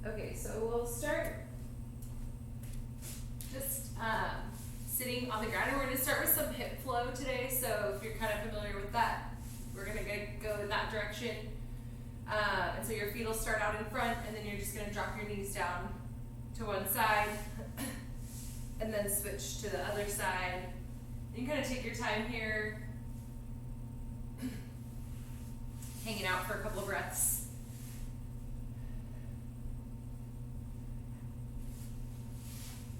Okay, so we'll start just sitting on the ground, and we're going to start with some hip flow today. So if you're kind of familiar with that, we're going to go in that direction. And so your feet will start out in front, and then you're just going to drop your knees down to one side, and then switch to the other side. You can kind of take your time here, hanging out for a couple of breaths.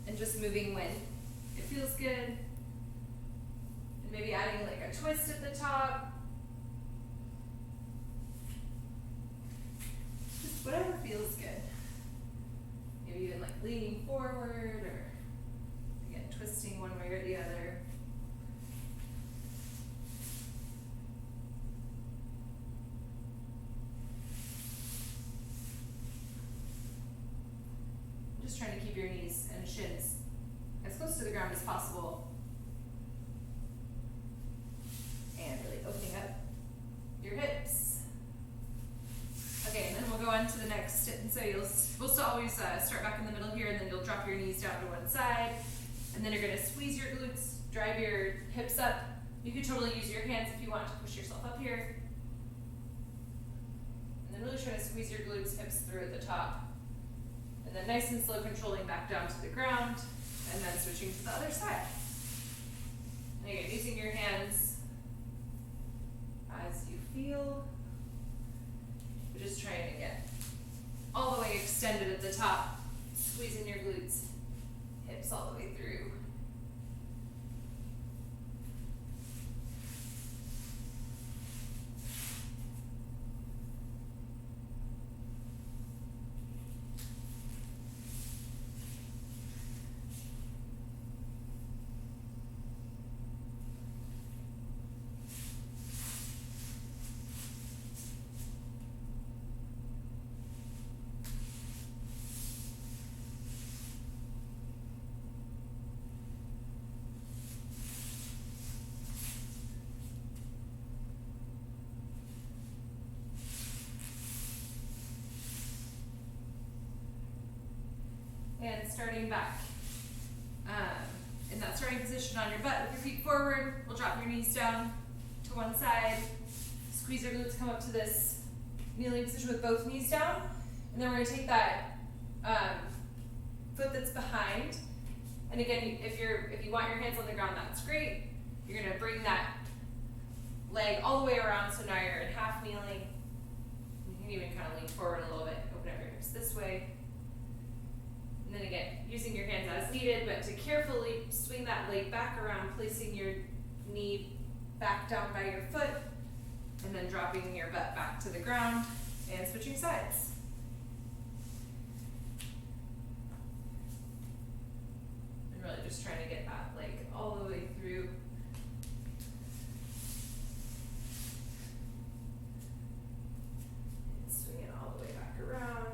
And just moving when it feels good. And maybe adding like a twist at the top. Just whatever feels good. Maybe even like leaning forward, or again, twisting one way or the other. Just trying to keep your knees and shins as close to the ground as possible. And really opening up your hips. Okay, and then we'll go on to the next. And so we'll still always start back in the middle here, and then you'll drop your knees down to one side. And then you're going to squeeze your glutes, drive your hips up. You can totally use your hands if you want to push yourself up here. And then really try to squeeze your glutes, hips through at the top. And then nice and slow, controlling back down to the ground, and then switching to the other side. And again, using your hands as you feel. We're just trying to get all the way extended at the top, squeezing your glutes, hips all the way through. And starting back in that starting position on your butt with your feet forward, we'll drop your knees down to one side, squeeze your glutes, come up to this kneeling position with both knees down, and then we're going to take that foot that's behind, and again, if you want your hands on the ground, that's great. You're going to bring that leg all the way around, so now you're in half kneeling. You can even kind of lean forward a little bit, open up your hips this way. And then again, using your hands as needed, but to carefully swing that leg back around, placing your knee back down by your foot, and then dropping your butt back to the ground, and switching sides. And really just trying to get that leg all the way through. And swing it all the way back around.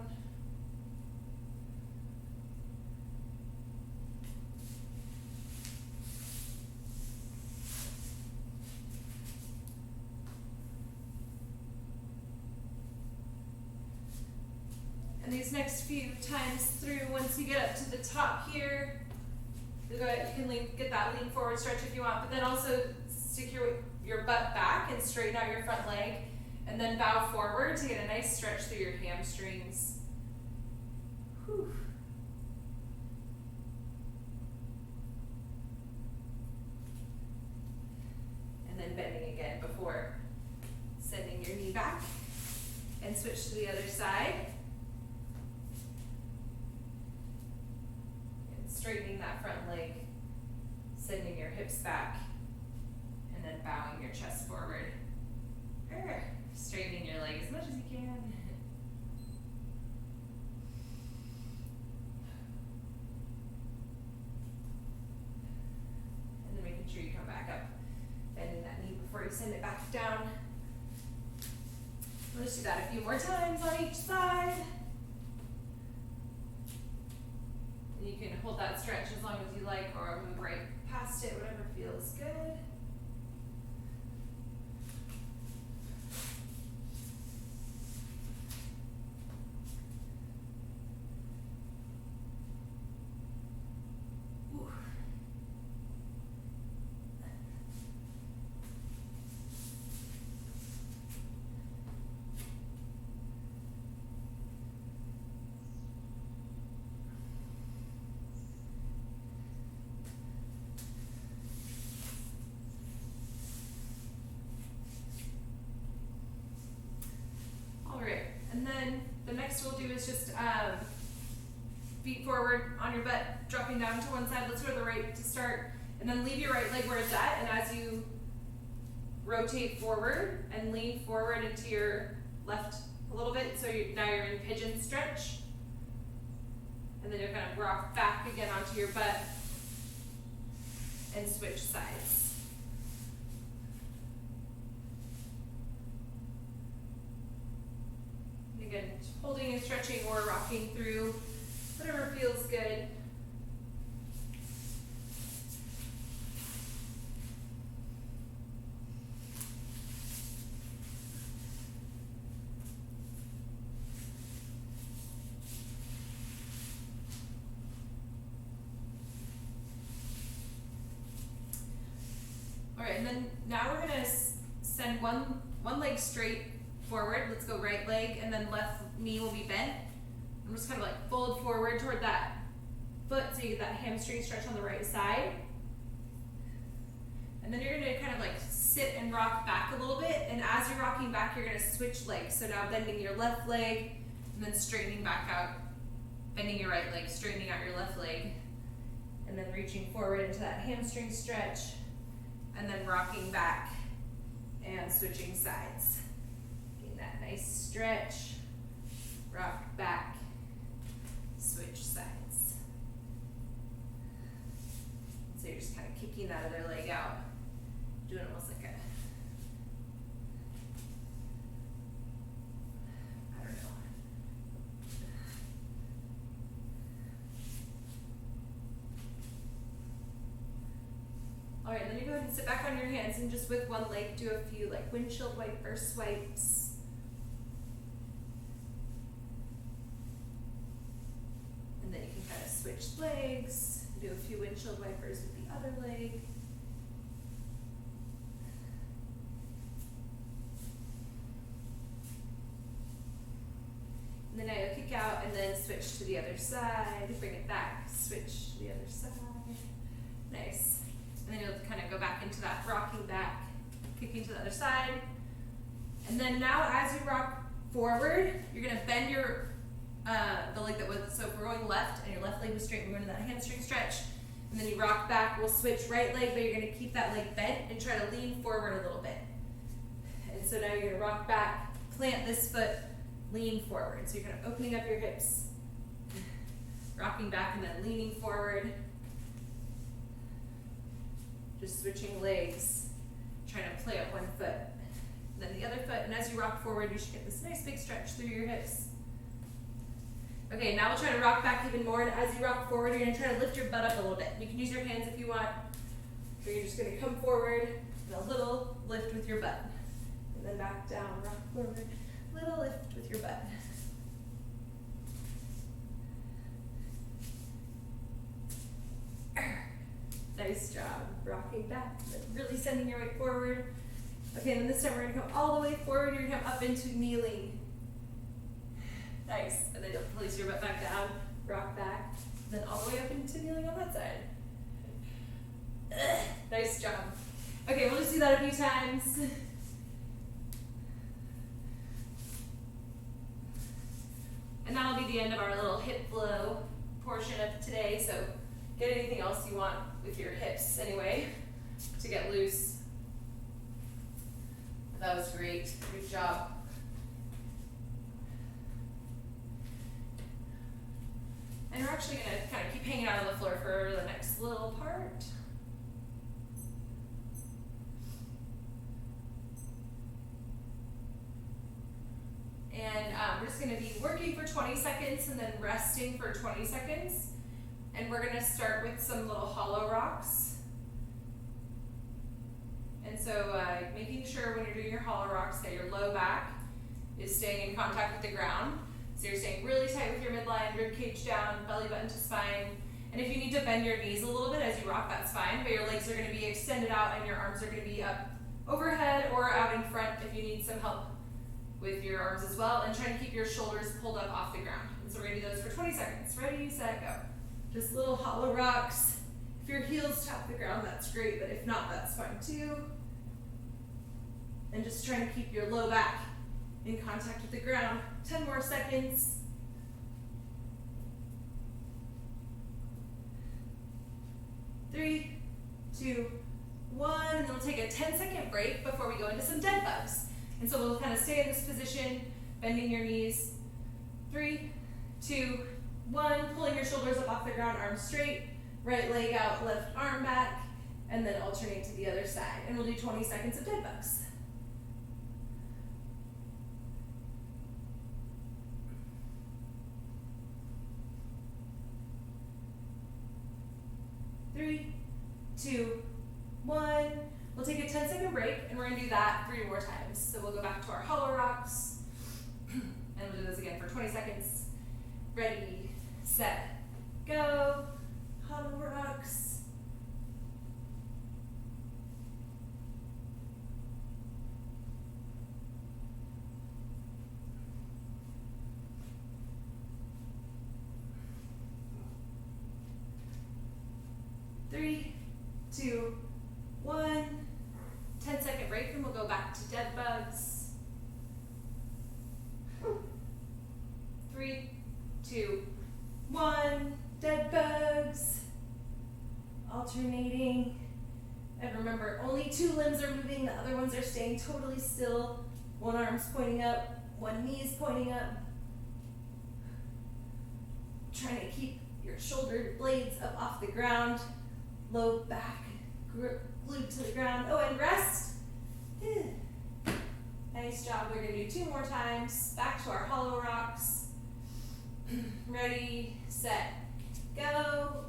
And these next few times through, once you get up to the top here, you can get that lean forward stretch if you want, but then also stick your butt back and straighten out your front leg, and then bow forward to get a nice stretch through your hamstrings. Whew. And then bending again before sending your knee back, and switch to the other side. Straightening that front leg, sending your hips back, and then bowing your chest forward. Straightening your leg as much as you can. And then making sure you come back up, bending that knee before you send it back down. Let's do that a few more times on each side. You can hold that stretch as long as you like, or move right past it, whatever feels good. the next we'll do is just feet forward on your butt, dropping down to one side. Let's go to the right to start, and then leave your right leg where it's at, and as you rotate forward and lean forward into your left a little bit, so now you're in pigeon stretch, and then you're going to rock back again onto your butt and switch sides. And again, holding and stretching or rocking through, whatever feels good. Alright, and then now we're going to send one leg straight forward. Let's go right leg, and then left knee will be bent. I'm just kind of like fold forward toward that foot so you get that hamstring stretch on the right side. And then you're going to kind of like sit and rock back a little bit, and as you're rocking back, you're going to switch legs. So now bending your left leg, and then straightening back out, bending your right leg, straightening out your left leg, and then reaching forward into that hamstring stretch, and then rocking back and switching sides. Getting that nice stretch, rock back, switch sides. So you're just kind of kicking that other leg out, doing almost like a, I don't know. All right, then you go ahead and sit back on your hands, and just with one leg do a few like windshield wiper swipes. And then you can kind of switch legs, do a few windshield wipers with the other leg. And then now you'll kick out and then switch to the other side, bring it back, switch to the other side. Nice. And then you'll kind of go back into that rocking back, kicking to the other side. And then now as you rock forward, you're going to bend your the leg that was, so if we're going left and your left leg was straight, we're going to that hamstring stretch. And then you rock back, we'll switch right leg, but you're going to keep that leg bent and try to lean forward a little bit. And so now you're going to rock back, plant this foot, lean forward. So you're kind of opening up your hips, rocking back and then leaning forward. Just switching legs, trying to play up one foot, and then the other foot, and as you rock forward, you should get this nice big stretch through your hips. Okay, now we'll try to rock back even more, and as you rock forward, you're going to try to lift your butt up a little bit. You can use your hands if you want, or you're just going to come forward, and a little lift with your butt, and then back down, rock forward, little lift with your butt. Nice job, rocking back, really sending your weight forward. Okay, and then this time we're going to come all the way forward. You're going to come up into kneeling. Nice, and then you'll place your butt back down, rock back, then all the way up into kneeling on that side. Nice job. Okay, we'll just do that a few times. And that'll be the end of our little hip flow portion of today, so get anything else you want with your hips anyway to get loose. That was great. Good job. And we're actually going to kind of keep hanging out on the floor for the next little part. And we're just going to be working for 20 seconds and then resting for 20 seconds. And we're going to start with some little hollow rocks. And so making sure when you're doing your hollow rocks that your low back is staying in contact with the ground. So you're staying really tight with your midline, rib cage down, belly button to spine. And if you need to bend your knees a little bit as you rock, that's fine. But your legs are going to be extended out and your arms are going to be up overhead or out in front if you need some help with your arms as well. And try to keep your shoulders pulled up off the ground. And so we're going to do those for 20 seconds. Ready, set, go. Just little hollow rocks. If your heels tap the ground, that's great, but if not, that's fine too. And just trying to keep your low back in contact with the ground. 10 more seconds. 3, 2, 1, and then we'll take a 10-second break before we go into some dead bugs. And so we'll kind of stay in this position, bending your knees. 3, 2, 1, pulling your shoulders up off the ground, arms straight, right leg out, left arm back, and then alternate to the other side. And we'll do 20 seconds of dead bugs. Three, 2, 1. We'll take a 10-second break, and we're going to do that 3 more times. So we'll go back to our hollow rocks, and we'll do this again for 20 seconds. Ready, set, go. Hollow rocks. Three, 2, 1. 10-second break, and we'll go back to dead bugs. 3, 2, 1. Dead bugs. Alternating. And remember, only 2 limbs are moving, the other ones are staying totally still. One arm's pointing up, one knee's pointing up. Trying to keep your shoulder blades up off the ground. Low back, glued to the ground. Oh, and rest. Nice job. We're going to do 2 more times. Back to our hollow rocks. Ready, set, go.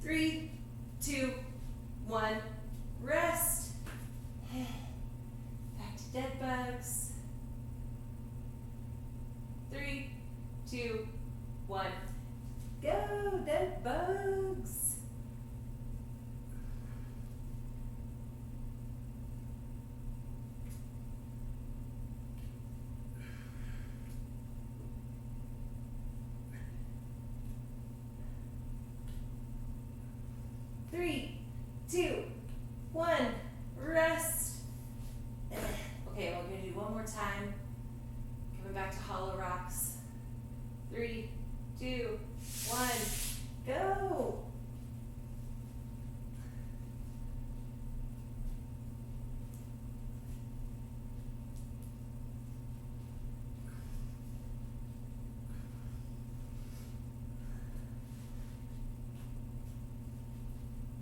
Three, 2, 1, rest. Back to dead bugs. 3, 2, 1, go, dead bugs. Three, 2, 1, rest. Okay, we're going to do 1 more time. Coming back to hollow rocks. 3, 2, 1, go.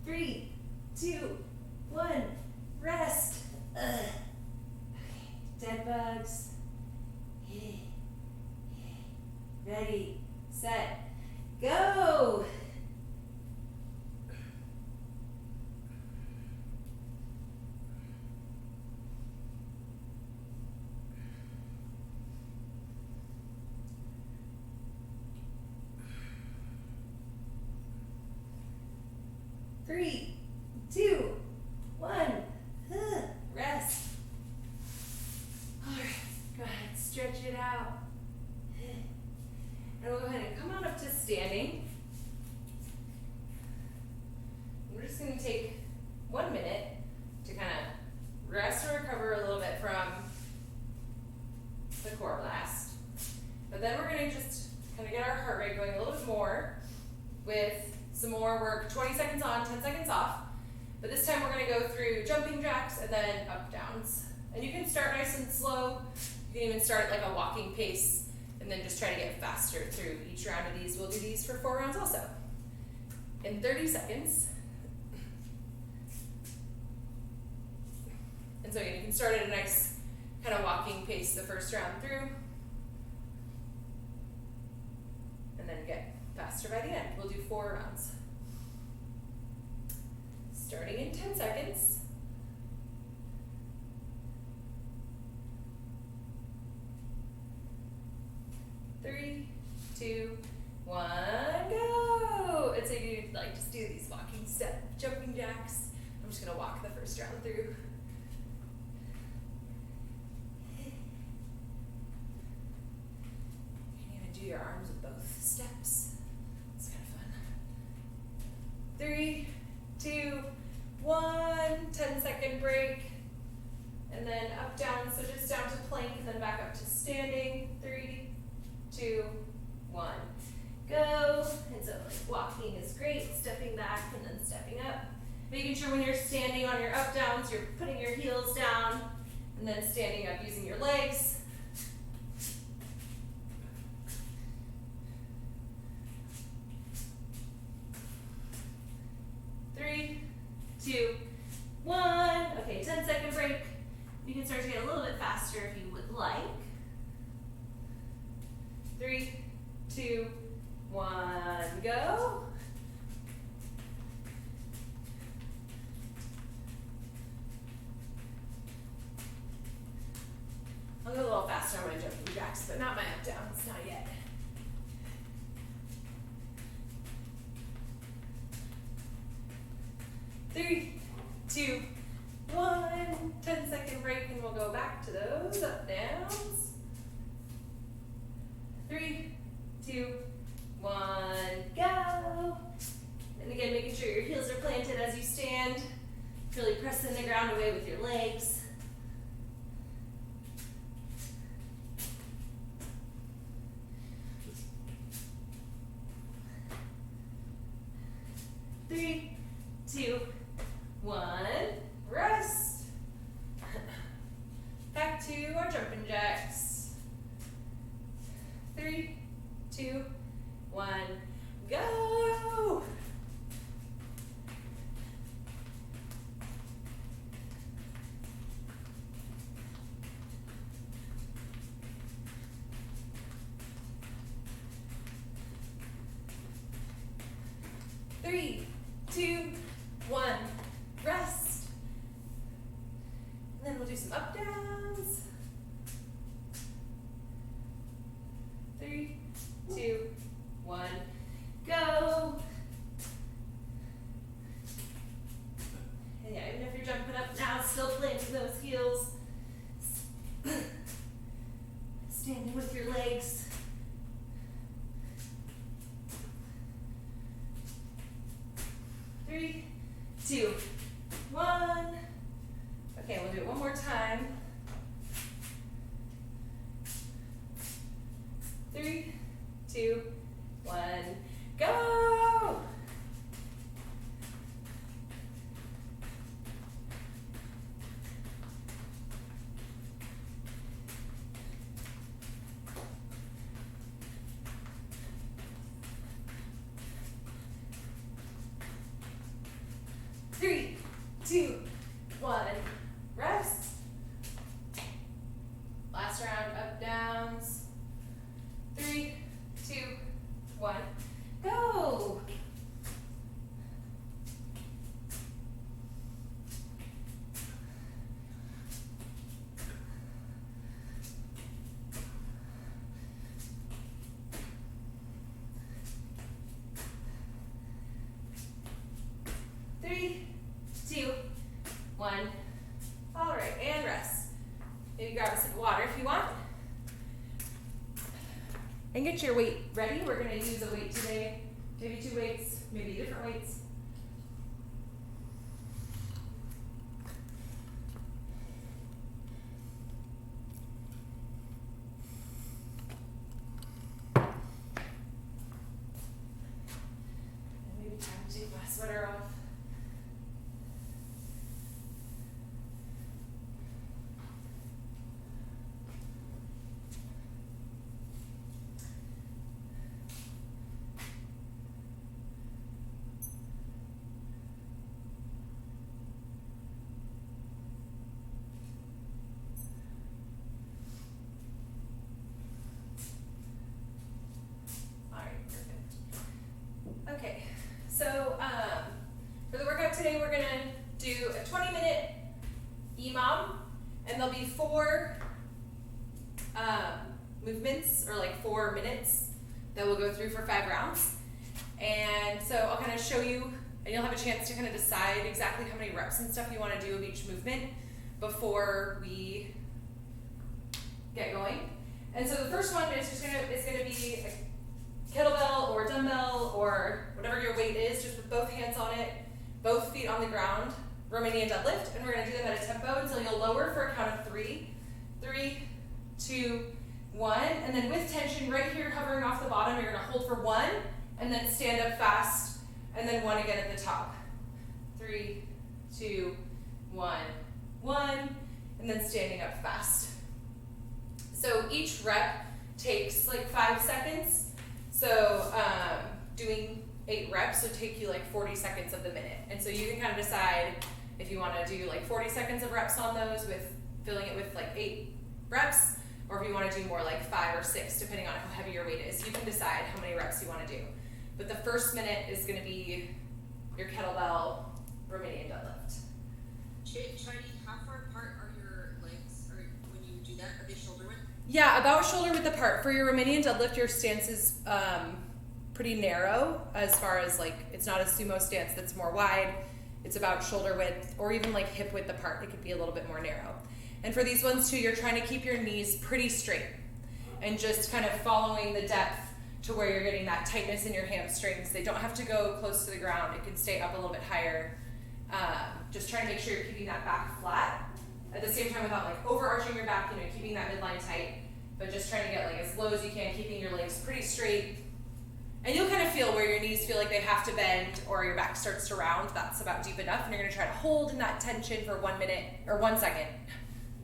Three, 2, 1, rest. Okay. Dead bugs. Ready, set, go. Three, 2, 1, rest. All right, go ahead, stretch it out. And we'll go ahead and come on up to standing. We're just going to take 1 minute to kind of rest and recover a little bit from the core blast. But then we're going to just kind of get our heart rate going a little bit more with some more work, 20 seconds on, 10 seconds off. But this time we're going to go through jumping jacks and then up downs. And you can start nice and slow. You can even start at like a walking pace and then just try to get faster through each round of these. We'll do these for 4 rounds also. In 30 seconds. And so you can start at a nice kind of walking pace the first round through. And then get faster by the end. We'll do 4 rounds. Starting in 10 seconds. Three, 2, 1, go. And so you like just do these walking step jumping jacks. I'm just gonna walk the first round through. do your arms with both steps. It's kind of fun. 3, 2, 1, 10-second break. And then up, down, so just down to plank and then back up to standing. 3, 2, 1. Go. And so like walking is great, stepping back and then stepping up. Making sure when you're standing on your up downs, you're putting your heels down and then standing up using your legs. Three, 2, 1. Okay, 10-second break. You can start to get a little bit faster if you would like. 3, 2, 1, go. I'll go a little faster on my jumping jacks, but not my up downs, not yet. Three, 2, 1. 10-second break, and we'll go back to those up downs. 3, 2, 1, go. And again, making sure your heels are planted as you stand. Really pressing the ground away with your legs. Three, 2, 1, rest. Back to our jumping jacks. 3, 2, 1, go. Three, 2, 1, rest. And then we'll do some up downs. 3, 2, 1, go. And yeah, even if you're jumping up now, still planting those heels. Standing with your legs. 3, 2, 1. Okay, we'll do it one more time. 3, 2, 1, go. Three, 2, 1, rest. Last round, up downs. 3, 2, 1, go. Three, 2, 1. All right, and rest. Maybe grab a sip of water if you want. And get your weight ready. We're going to use a weight today. Maybe 2 weights, maybe different weights. And maybe time to take my sweater off. Okay, so for the workout today, we're gonna do a 20-minute EMOM, and there'll be 4 movements, or like 4 minutes that we'll go through for 5 rounds. And so I'll kind of show you, and you'll have a chance to kind of decide exactly how many reps and stuff you want to do of each movement before we get going. And so the first one is just gonna be a kettlebell or dumbbell or whatever your weight is, just with both hands on it, both feet on the ground, Romanian deadlift, and we're gonna do them at a tempo until you'll lower for a count of 3. 3, 2, 1, and then with tension right here hovering off the bottom, you're gonna hold for 1, and then stand up fast, and then 1 again at the top. 3, 2, 1, 1, and then standing up fast. So each rep takes like 5 seconds. So doing 8 reps would take you like 40 seconds of the minute. And so you can kind of decide if you want to do like 40 seconds of reps on those with filling it with like 8 reps, or if you want to do more like 5 or 6, depending on how heavy your weight is. You can decide how many reps you want to do. But the first minute is going to be your kettlebell Romanian deadlift. Chardy, how far apart are your legs, or when you do that, are they shoulder width? Yeah, about shoulder width apart. For your Romanian deadlift, your stance is pretty narrow as far as like, it's not a sumo stance that's more wide. It's about shoulder width or even like hip width apart. It could be a little bit more narrow. And for these ones too, you're trying to keep your knees pretty straight and just kind of following the depth to where you're getting that tightness in your hamstrings. They don't have to go close to the ground. It can stay up a little bit higher. Just trying to make sure you're keeping that back flat at the same time without like overarching your back, keeping that midline tight, but just trying to get like as low as you can, keeping your legs pretty straight. And you'll kind of feel where your knees feel like they have to bend or your back starts to round. That's about deep enough, and you're gonna try to hold in that tension for 1 minute or 1 second,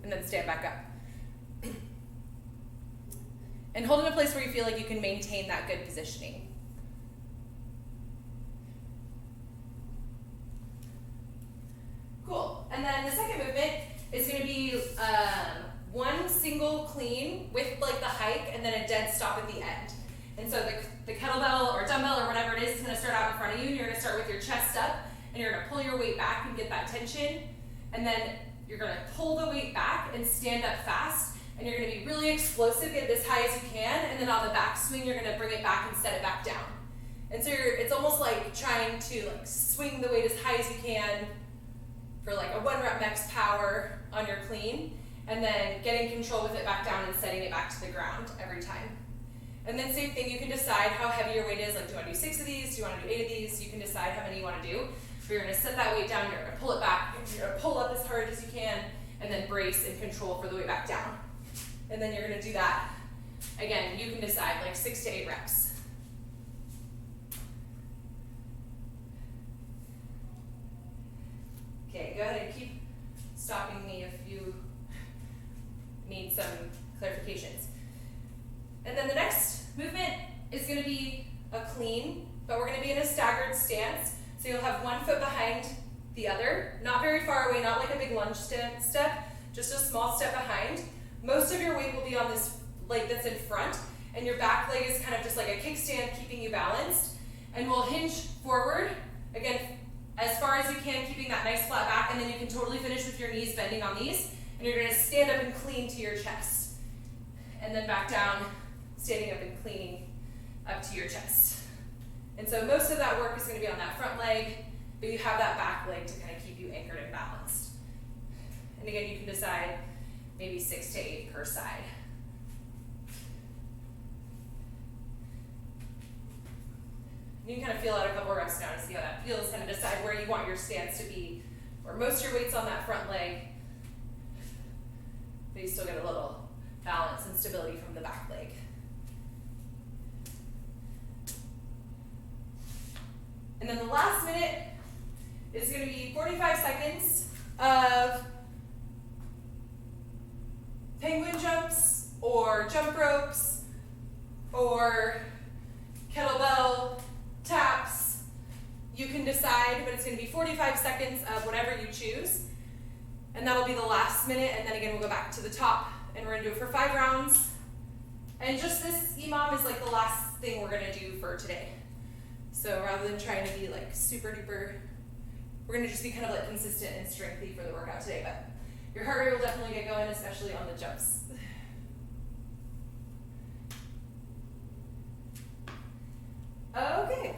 and then stand back up. And hold in a place where you feel like you can maintain that good positioning. Cool. And then the second movement is going to be one single clean with like the hike and then a dead stop at the end. And so the kettlebell or dumbbell or whatever it is going to start out in front of you, and you're going to start with your chest up, and you're going to pull your weight back and get that tension, and then you're going to pull the weight back and stand up fast, and you're going to be really explosive, get it as high as you can, and then on the back swing, you're going to bring it back and set it back down. And so it's almost like trying to like swing the weight as high as you can for like a 1 rep max power on your clean, and then getting control with it back down and setting it back to the ground every time. And then same thing, you can decide how heavy your weight is, like do you want to do 6 of these, do you want to do 8 of these, you can decide how many you want to do. But you're going to set that weight down, you're going to pull it back, you're going to pull up as hard as you can, and then brace and control for the weight back down. And then you're going to do that, again, you can decide like 6 to 8 reps. Okay, go ahead and keep stopping me if you need some clarifications. And then the next movement is going to be a clean, but we're going to be in a staggered stance. So you'll have 1 foot behind the other, not very far away, not like a big lunge step, just a small step behind. Most of your weight will be on this leg that's in front, and your back leg is kind of just like a kickstand, keeping you balanced. And we'll hinge forward, again, as far as you can, keeping that nice flat back, and then you can totally finish with your knees bending on these, and you're going to stand up and clean to your chest. And then back down, standing up and cleaning up to your chest. And so most of that work is going to be on that front leg, but you have that back leg to kind of keep you anchored and balanced. And again, you can decide maybe 6 to 8 per side. You can kind of feel out a couple reps now to see how that feels, kind of decide where you want your stance to be, where most of your weight's on that front leg, but you still get a little balance and stability from the back leg. And then the last minute is going to be 45 seconds of penguin jumps or jump ropes or kettlebell taps. You can decide, but it's going to be 45 seconds of whatever you choose. And that'll be the last minute, and then again we'll go back to the top, and we're going to do it for 5 rounds. And just this EMOM is like the last thing we're going to do for today. So rather than trying to be like super duper, we're going to just be kind of like consistent and strengthy for the workout today, but your heart rate will definitely get going, especially on the jumps. Okay.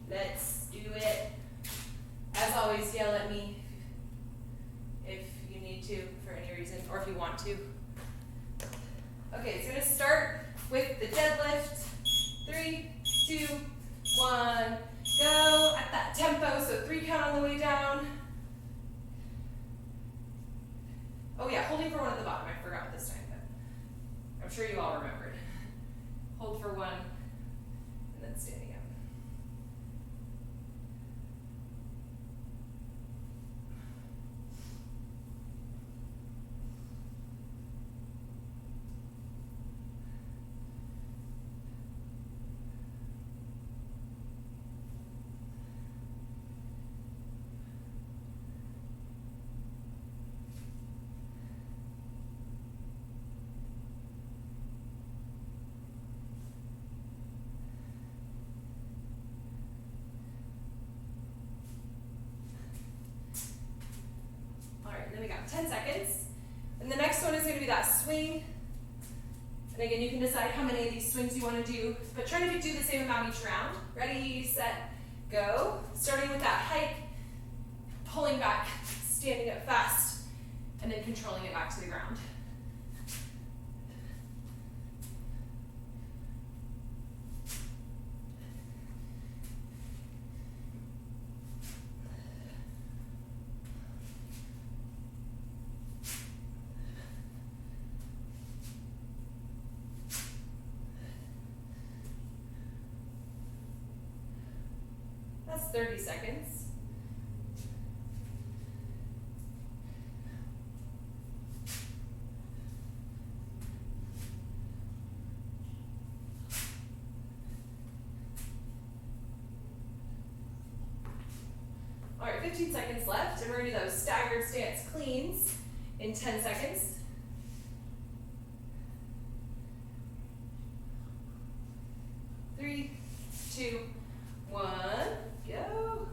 Let's do it. As always, yell at me if you need to for any reason, or if you want to. Okay, it's gonna start with the deadlift. 3, 2, 1, go at that tempo, so 3 count on the way down. Oh yeah, holding for 1 at the bottom, I forgot this time, but I'm sure you all remembered. Hold for 1, and then standing up. Then we got 10 seconds. And the next one is going to be that swing. And again, you can decide how many of these swings you want to do, but try to do the same amount each round. Ready, set, go. Starting with that hike, pulling back, standing up fast, and then controlling it back to the ground. That's 30 seconds. All right, 15 seconds left, and we're gonna do those staggered stance cleans in 10 seconds. Three, two, 1, go.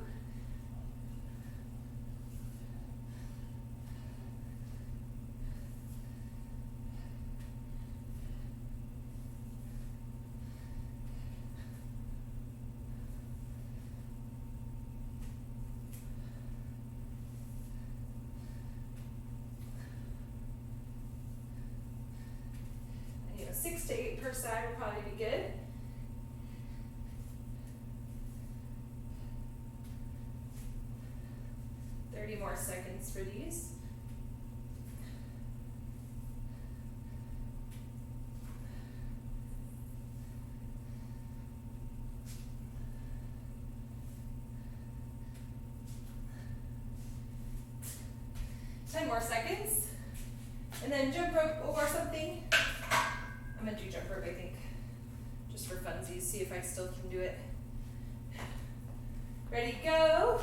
And 6 to 8 per side would probably be good. More seconds for these. Ten more seconds. And then jump rope or something. I'm gonna do jump rope, I think. Just for funsies, see if I still can do it. Ready, go.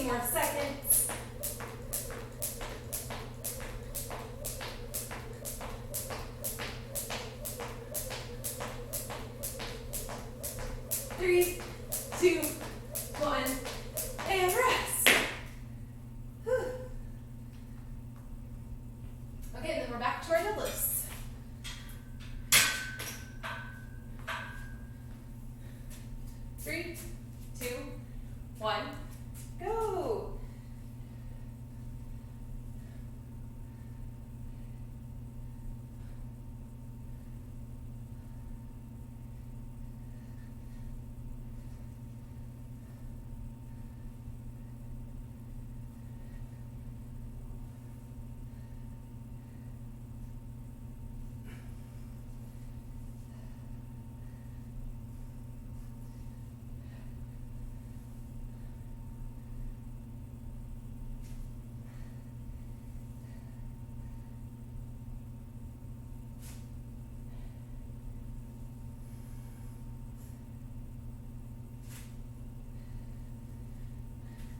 More seconds. Three, two, 1, and rest. Whew. Okay, then we're back to our deadlifts. Three, two, 1. Go.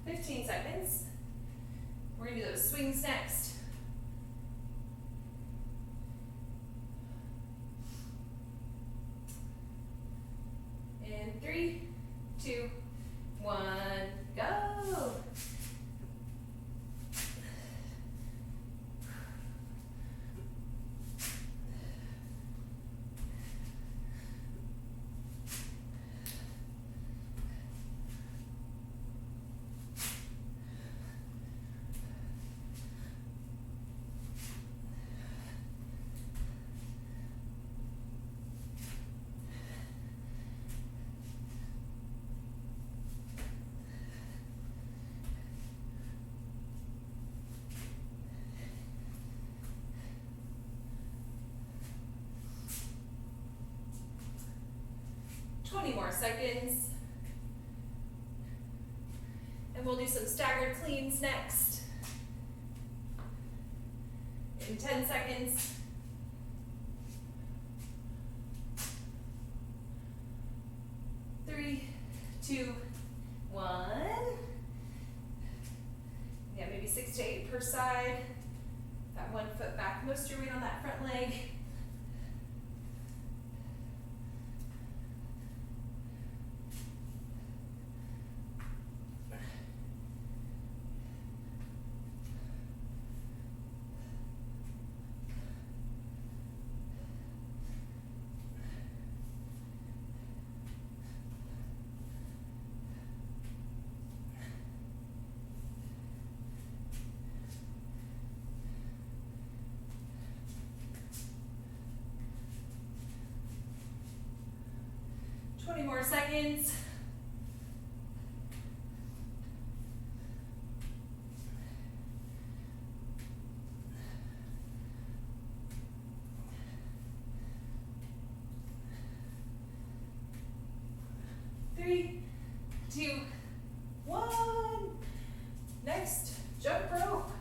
Fifteen seconds. We're gonna do those swings next. In 3, 2, 1, go. More seconds. And we'll do some staggered cleans next. In 10 seconds. 3, 2, 1. Yeah, maybe 6 to 8 per side. That 1 foot back. Most of your weight on that front leg. More seconds. Three, 2, 1. Next, jump rope.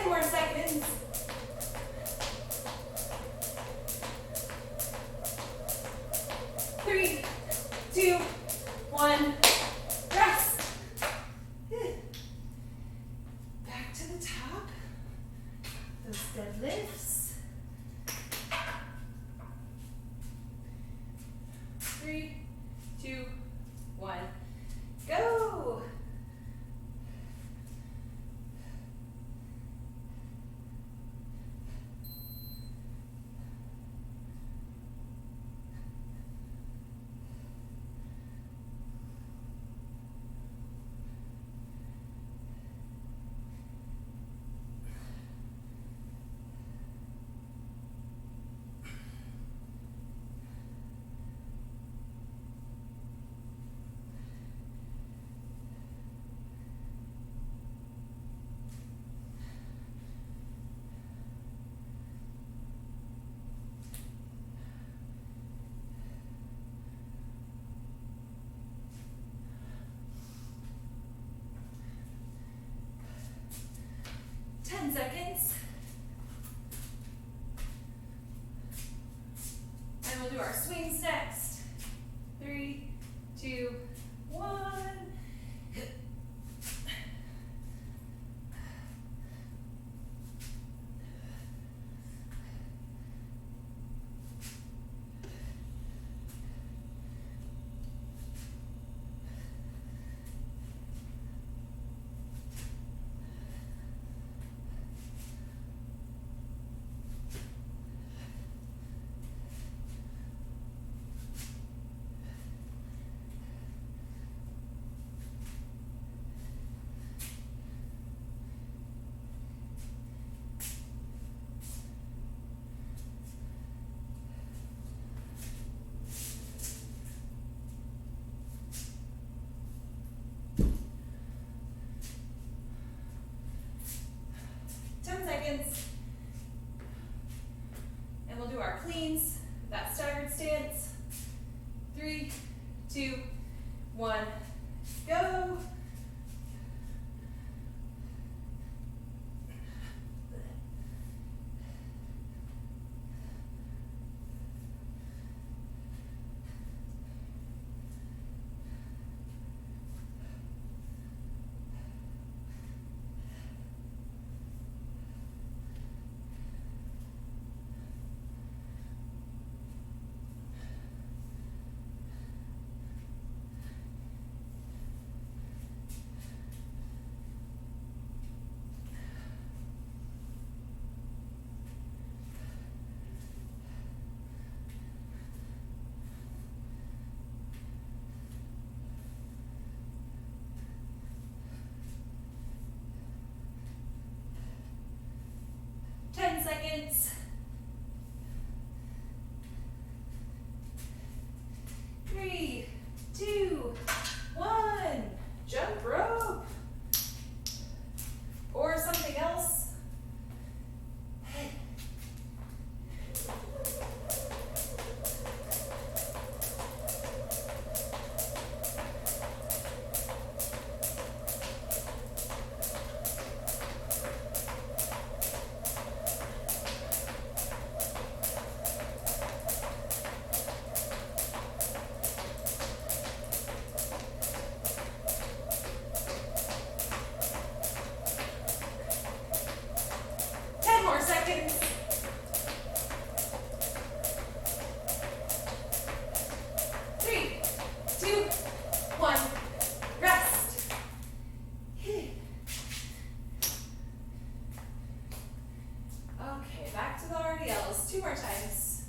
More seconds. 3, 2, 1. Rest. Back to the top. Those deadlifts. 3, 2, 1. Go. Seconds. And we'll do our swings next. 3, 2, 1. And we'll do our cleans, that staggered stance. 3, 2, 1, go. Seconds. 3, 2, 1. Jump rope. Or something else. Seconds. 3, 2, 1. Rest. Okay, back to the RDLs. 2 more times.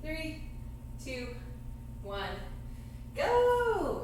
3, 2, 1. Go.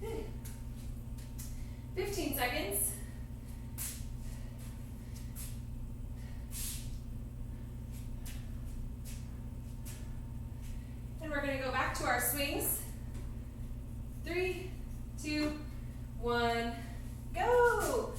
Good. 15 seconds. And we're going to go back to our swings. 3, 2, 1, go.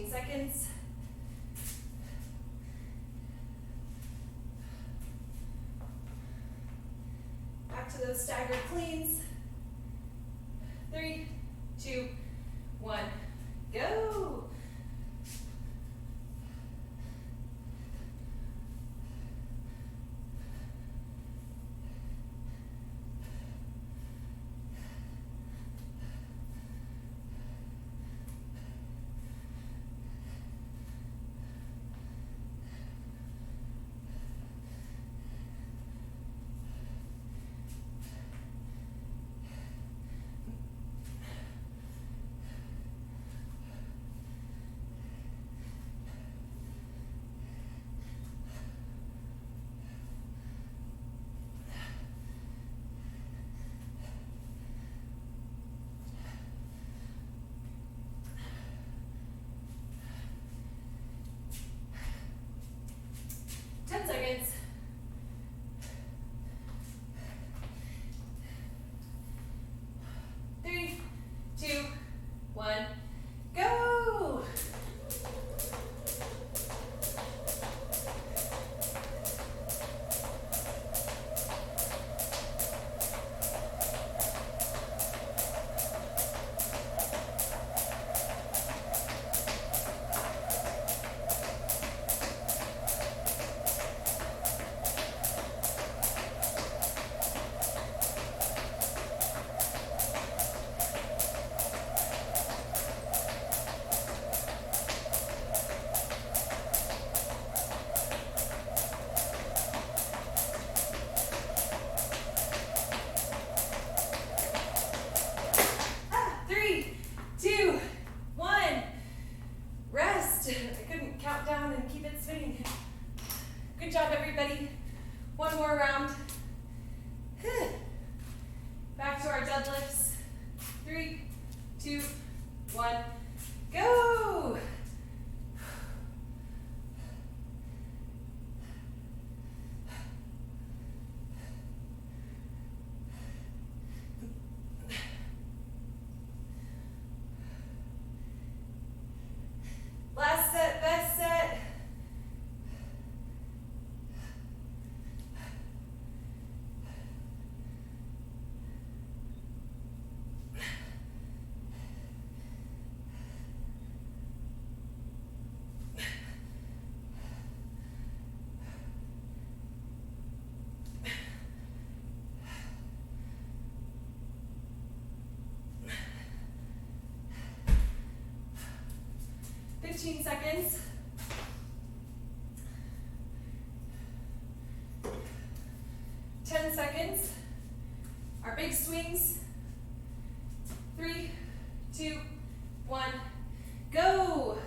Seconds. Back to those staggered cleans. 3, 2, 1, go. 15 seconds. Seconds. Our big swings. 3, 2, 1, go.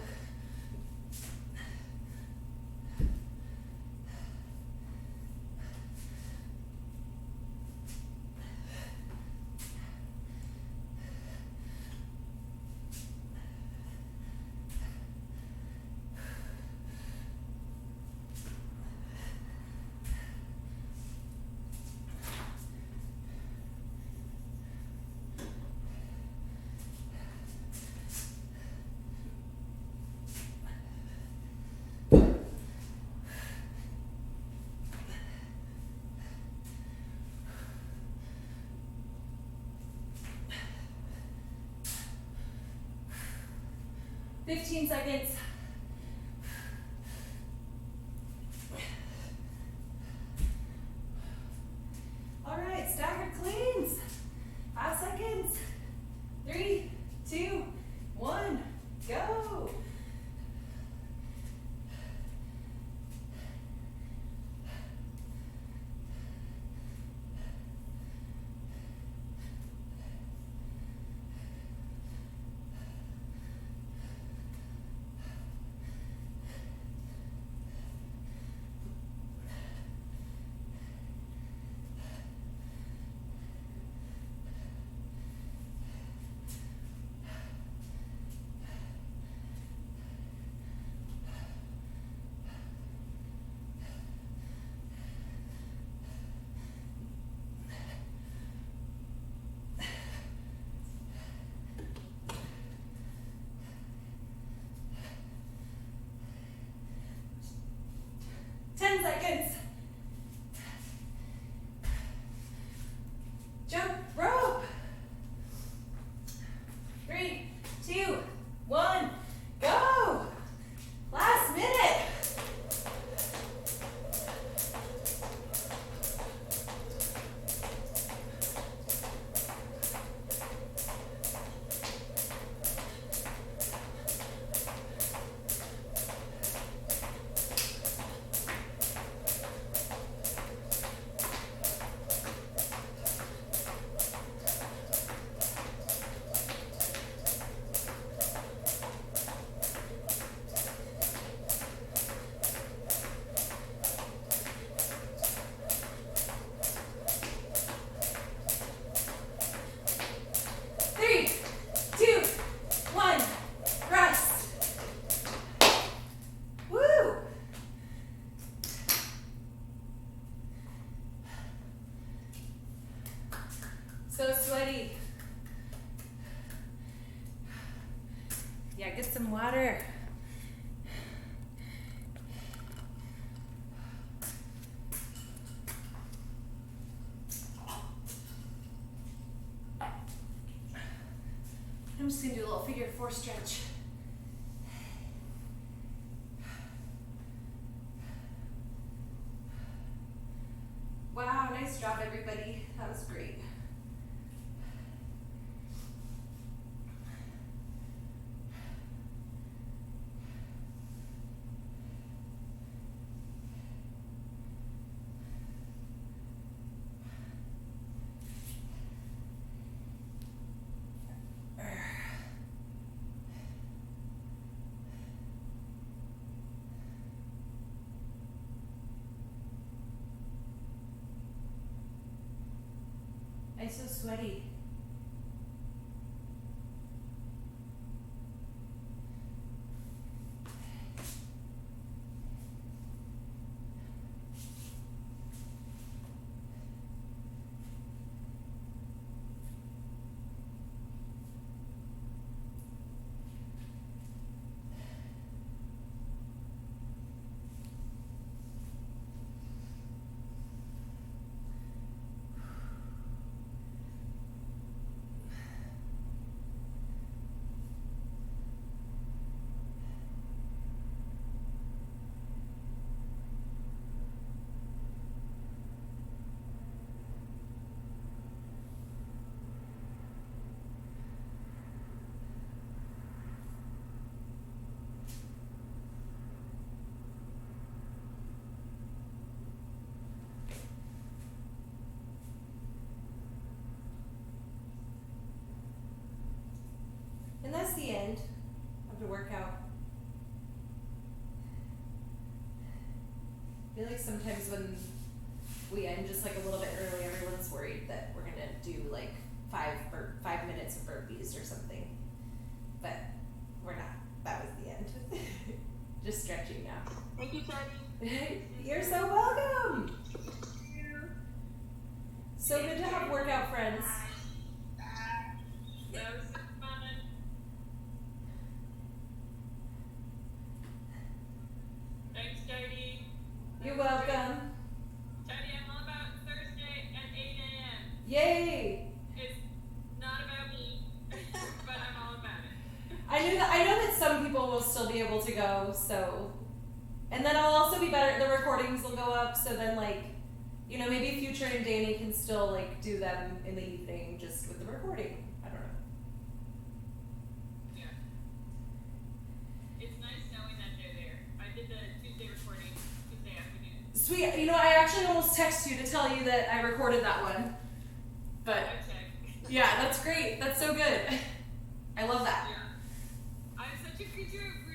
Fifteen seconds. All right, staggered cleans. 5 seconds. 3, 2, 1, go. Seconds. Jump rope. 3, 2, 1, go. Last minute. So sweaty. Yeah, get some water. I'm just gonna do a little figure 4 stretch. Wow, nice job everybody. That was great. I'm so sweaty. the end of the workout. I feel like sometimes when we end just like a little bit early, everyone's worried that we're gonna do like 5 minutes of burpees or something. But we're not. That was the end. Just stretching now. Thank you, Chardy. You're so welcome. So good to have workout friends. That was so fun. Thanks, Chardy. You're welcome. Chardy, I'm all about Thursday at 8 a.m. Yay! It's not about me, but I'm all about it. I know that some people will still be able to go, so, and then I'll also be better. The recordings will go up, so then like, you know, maybe Future and Danny can still like do them in the evening just with the recording. I don't know. Yeah. It's nice knowing that they're there. I did the Tuesday recording Tuesday afternoon. Sweet. You know, I actually almost texted you to tell you that I recorded that one. But I checked. yeah, that's great. That's so good. I love that. Yeah. I'm such a creature of